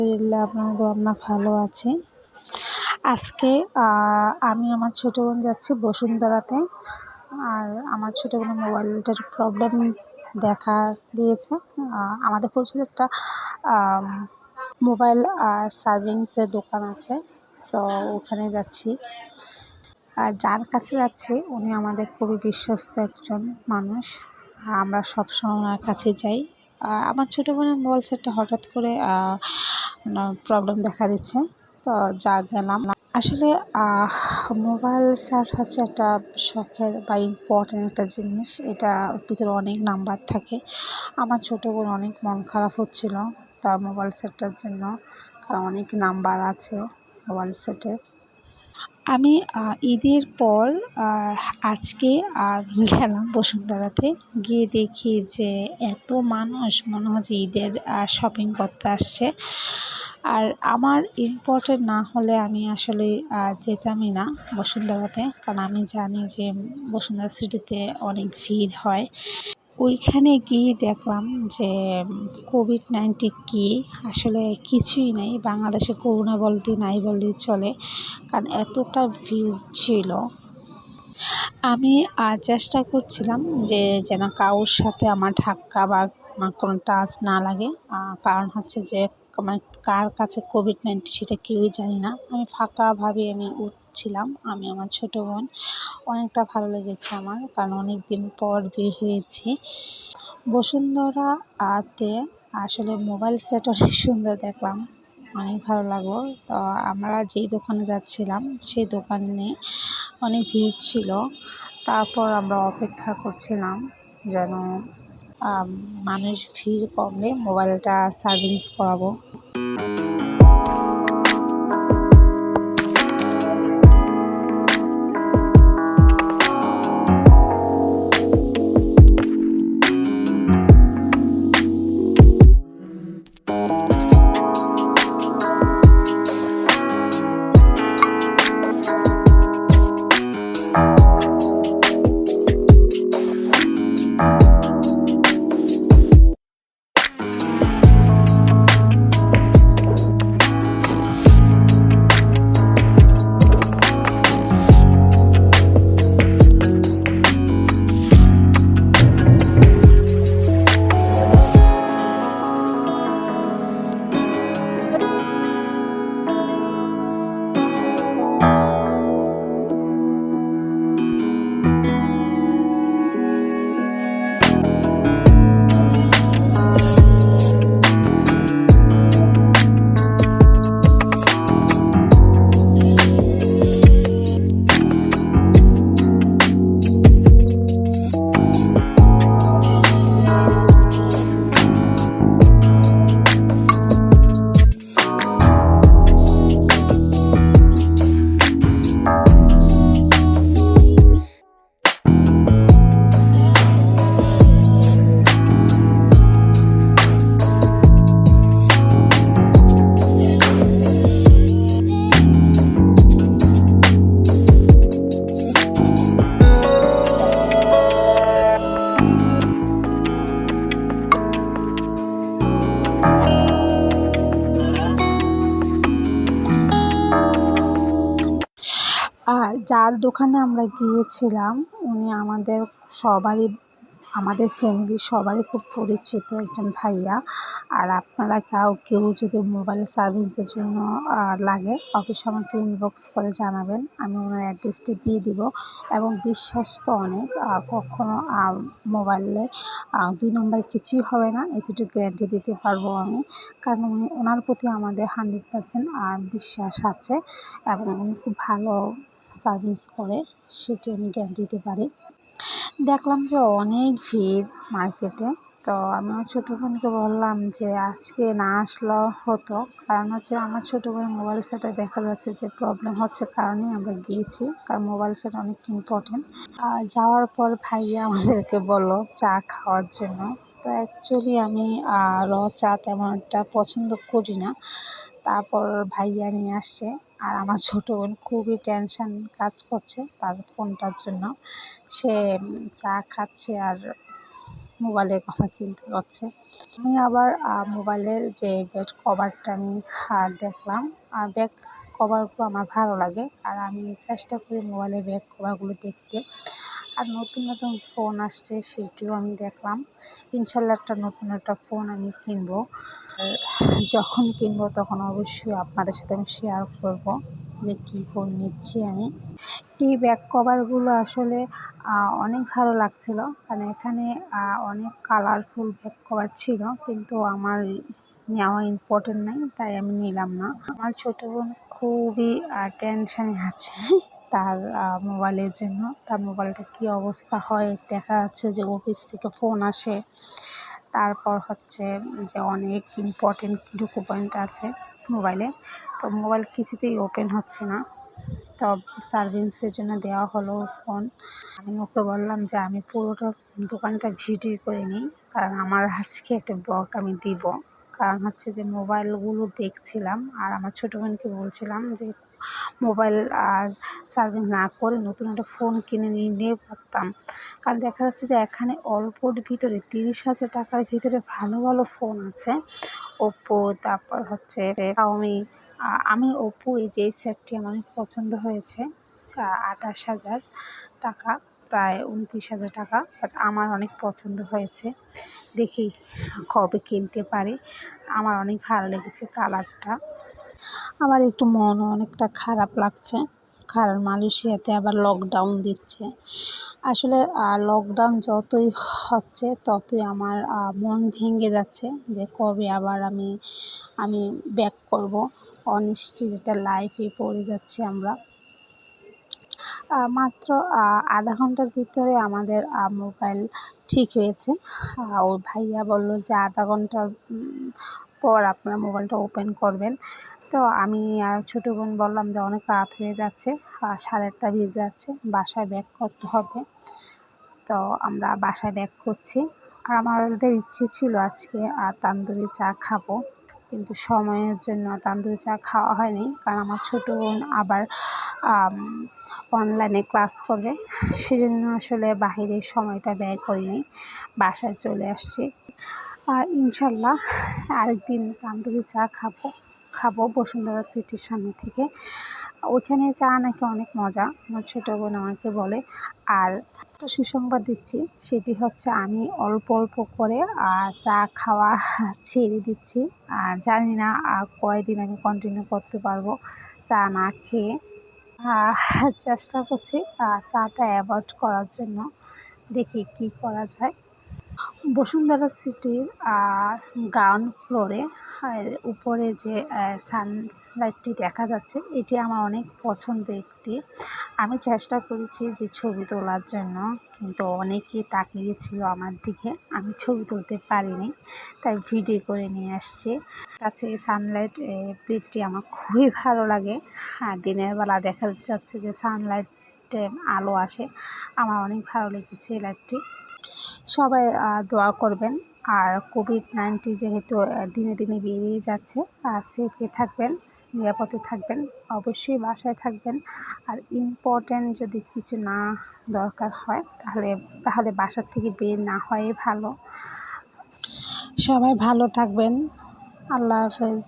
আলহামদুলিল্লাহ, আপনার দোয়া ভালো আছি। আজকে আমি আমার ছোটো বোন যাচ্ছি বসুন্ধরাতে। আর আমার ছোটো বোনের মোবাইলটার প্রবলেম দেখা দিয়েছে। আমাদের পরিচিত একটা মোবাইল সার্ভিসের দোকান আছে, সো ওখানে যাচ্ছি। আর যার কাছে যাচ্ছি উনি আমাদের খুবই বিশ্বস্ত একজন মানুষ। আমরা সবসময় ওনার কাছে যাই। আমার ছোটো বোনের মোবাইল সেটটা হঠাৎ করে প্রবলেম দেখা দিচ্ছে, তো যা গেলাম। আসলে মোবাইল সেট হচ্ছে একটা শখের বা ইম্পর্টেন্ট একটা জিনিস। এটা ভিতরে অনেক নাম্বার থাকে। আমার ছোটো বোন অনেক মন খারাপ হচ্ছিল তার মোবাইল সেটটার জন্য, কারণ অনেক নাম্বার আছে মোবাইল সেটে। আমি ঈদের পর আজকে গেলাম বসুন্ধরাতে। গিয়ে দেখি যে এত মানুষ, মনে হচ্ছে ঈদের শপিং করতে আসছে। আর আমার ইম্পর্টেন্ট না হলে আমি আসলে যেতামই না বসুন্ধরাতে, কারণ আমি জানি যে বসুন্ধরা সিটিতে অনেক ভিড় হয়। ওইখানে গিয়ে দেখলাম যে কোভিড-19 কি আসলে কিছুই নেই বাংলাদেশে, করোনা বলতে নাই বললেই চলে, কারণ এতটা ভিড় ছিল। আমি চেষ্টা করছিলাম যে যেন কারোর সাথে আমার ধাক্কা বা কোনো টাচ না লাগে, কারণ হচ্ছে যে মানে কার কাছে কোভিড-19 সেটা কেউই জানি না। আমি ফাঁকাভাবে উঠছিলাম, আমি আমার ছোটো বোন। অনেকটা ভালো লেগেছে আমার, কারণ অনেক দিন পর বের হয়েছি। বসুন্ধরাতে আসলে মোবাইল সেট অনেক সুন্দর দেখলাম, অনেক ভালো লাগলো। তো আমরা যেই দোকানে যাচ্ছিলাম সেই দোকানে অনেক ভিড় ছিল। তারপর আমরা অপেক্ষা করছিলাম যেন মানুষ ভিড় কমলে মোবাইলটা সার্ভিস করাবো। আর যার দোকানে আমরা গিয়েছিলাম উনি আমাদের ফ্যামিলির সবারই খুব পরিচিত একজন ভাইয়া। আর আপনারা কেউ যদি মোবাইল সার্ভিসের জন্য লাগে অবশ্যই আমাকে ইনবক্স করে জানাবেন, আমি ওনার অ্যাড্রেসটি দিয়ে দিব। এবং বিশ্বস্ত অনেক, কখনো মোবাইলে 2 নম্বর কিছুই হবে না, এতটুকু গ্যারান্টি দিতে পারবো আমি। কারণ ওনার প্রতি আমাদের 100% বিশ্বাস আছে এবং উনি খুব ভালো সার্ভিস করে, সেটি আমি গ্যারান্টি দিতে পারি। দেখলাম যে অনেক ভিড় মার্কেটে, তো আমি আমার ছোটো বোনকে বললাম যে আজকে না আসলেও হতো, কারণ হচ্ছে আমার ছোটো বোনের মোবাইল সেটে দেখা যাচ্ছে যে প্রবলেম হচ্ছে, কারণেই আমরা গিয়েছি, কারণ মোবাইল সেট অনেক ইম্পর্টেন্ট। যাওয়ার পর ভাইয়া আমাদেরকে বললো চা খাওয়ার জন্য। তো অ্যাকচুয়ালি আমি চা তেমন একটা পছন্দ করি না, তারপর ভাইয়া নিয়ে আসছে। আর আমার ছোটো বোন খুবই টেনশন কাজ করছে তার ফোনটার জন্য, সে চা খাচ্ছে আর মোবাইলের কথা চিন্তা করছে। আমি আবার মোবাইলের যে ব্যাক কভারটা আমি দেখলাম, ব্যাক কভারগুলো আমার ভালো লাগে, আর আমি চেষ্টা করি মোবাইলের ব্যাক কভারগুলো দেখতে। আর নতুন নতুন ফোন আসছে সেটিও আমি দেখলাম। ইনশাল্লাহ নতুন একটা ফোন আমি কিনবো। আর যখন কিনবো তখন অবশ্যই আপনাদের সাথে আমি শেয়ার করব যে কী ফোন নিচ্ছি আমি। এই ব্যাক কভারগুলো আসলে অনেক ভালো লাগছিল, কারণ এখানে অনেক কালারফুল ব্যাক কভার ছিল, কিন্তু আমার নেওয়া ইম্পর্টেন্ট নাই, তাই আমি নিলাম না। আমার ছোটো বোন খুবই টেনশানে আছে তার মোবাইলের জন্য। তার মোবাইলটা কী অবস্থা হয়, দেখা যাচ্ছে যে অফিস থেকে ফোন আসে, তারপর হচ্ছে যে অনেক ইম্পর্টেন্ট ডকুমেন্ট আছে মোবাইলে, তো মোবাইল কিছুতেই ওপেন হচ্ছে না। তো সার্ভিসের জন্য দেওয়া হলো ফোন। আমি ওকে বললাম যে আমি পুরোটা দোকানটা ভিডিও করে নিই, কারণ আমার আজকে একটা ব্লগ আমি দিব। কারণ হচ্ছে যে মোবাইলগুলো দেখছিলাম, আর আমার ছোটো বোনকে বলছিলাম যে মোবাইল সার্ভিস না করে নতুন একটা ফোন কিনে নিয়ে পারতাম। কারণ দেখা যাচ্ছে যে এখানে অল্পর ভিতরে 30,000 টাকার ভিতরে ভালো ভালো ফোন আছে। ওপ্পো, তারপর হচ্ছে শাওমি। আমি ওপ্পো এই যে সেটটি আমার অনেক পছন্দ হয়েছে। 28,000 টাকা, প্রায় 29,000 টাকা, বাট আমার অনেক পছন্দ হয়েছে। দেখি কবে কিনতে পারি। আমার অনেক ভালো লেগেছে কালারটা। আমার একটু মনও অনেকটা খারাপ লাগছে, কারণ মালয়েশিয়াতে আবার লকডাউন দিচ্ছে। আসলে লকডাউন যতই হচ্ছে ততই আমার মন ভেঙে যাচ্ছে যে কবে আবার আমি ব্যাক করব। অনিশ্চিত একটা লাইফে পড়ে যাচ্ছি আমরা। মাত্র আধা ঘন্টার ভিতরে আমাদের মোবাইল ঠিক হয়েছে। ওর ভাইয়া বলল যে আধা ঘন্টার পর আপনারা মোবাইলটা ওপেন করবেন। তো আমি আর ছোটো বোন বললাম যে অনেক রাত হয়ে যাচ্ছে, 8:30 বেজে যাচ্ছে, বাসায় ব্যাক করতে হবে। তো আমরা বাসায় ব্যাক করছি। আর আমাদের ইচ্ছে ছিল আজকে তান্দুরি চা খাবো, কিন্তু সময়ের জন্য তান্দুরি চা খাওয়া হয়নি, কারণ আমার ছোটো বোন আবার অনলাইনে ক্লাস করবে, সেজন্য আসলে বাহিরে সময়টা ব্যয় করিনি, বাসায় চলে আসছি। আর ইনশাল্লাহ আরেকদিন তান্দুরি চা খাবো বসুন্ধরা সিটির সামনে থেকে। ওইখানে চা নাকি অনেক মজা, আমার ছোটো বোন আমাকে বলে। আর একটা সুসংবাদ দিচ্ছি, সেটি হচ্ছে আমি অল্প অল্প করে চা খাওয়া ছেড়ে দিচ্ছি। জানি না কয়দিন আমি কন্টিনিউ করতে পারবো চা না খেয়ে। চেষ্টা করছি চাটা অ্যাভয়েড করার জন্য, দেখি কি করা যায়। বসুন্ধরা সিটির গ্রাউন্ড ফ্লোরে উপরে যে সানলাইটটি দেখা যাচ্ছে, এটি আমার অনেক পছন্দ একটি। আমি চেষ্টা করেছি যে ছবি তোলার জন্য, কিন্তু অনেকেই তাকিয়েছিল আমার দিকে, আমি ছবি তুলতে পারিনি, তাই ভিডিও করে নিয়ে আসছি। কাছে সানলাইট প্লেটটি আমার খুবই ভালো লাগে। দিনের বেলা দেখা যাচ্ছে যে সানলাইটে আলো আসে, আমার অনেক ভালো লেগেছে এই লাইটটি। সবাই দোয়া করবেন। আর কোভিড-19 যেহেতু দিনে দিনে বেড়েই যাচ্ছে, সেফে থাকবেন, নিরাপদে থাকবেন, অবশ্যই বাসায় থাকবেন। আর ইম্পর্ট্যান্ট যদি কিছু না দরকার হয় তাহলে বাসার থেকে বের না হওয়াই ভালো। সবাই ভালো থাকবেন। আল্লাহ হাফেজ।